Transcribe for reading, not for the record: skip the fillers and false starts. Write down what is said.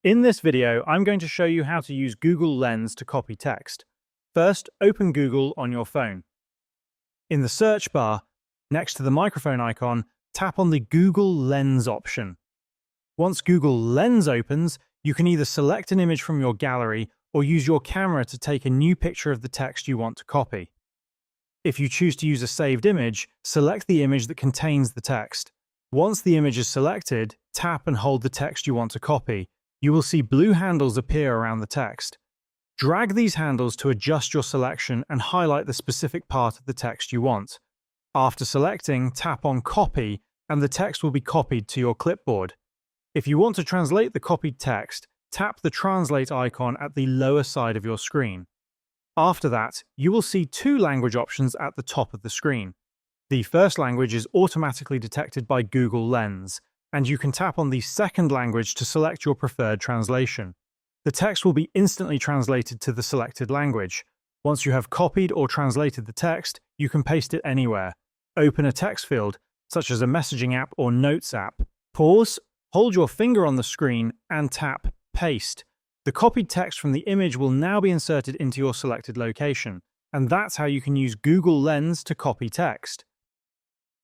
In this video, I'm going to show you how to use Google Lens to copy text. First, open Google on your phone. In the search bar, next to the microphone icon, tap on the Google Lens option. Once Google Lens opens, you can either select an image from your gallery or use your camera to take a new picture of the text you want to copy. If you choose to use a saved image, select the image that contains the text. Once the image is selected, tap and hold the text you want to copy. You will see blue handles appear around the text. Drag these handles to adjust your selection and highlight the specific part of the text you want. After selecting, tap on Copy, and the text will be copied to your clipboard. If you want to translate the copied text, tap the Translate icon at the lower side of your screen. After that, you will see two language options at the top of the screen. The first language is automatically detected by Google Lens, and you can tap on the second language to select your preferred translation. The text will be instantly translated to the selected language. Once you have copied or translated the text, you can paste it anywhere. Open a text field, such as a messaging app or notes app. Pause, hold your finger on the screen, and tap Paste. The copied text from the image will now be inserted into your selected location, and that's how you can use Google Lens to copy text.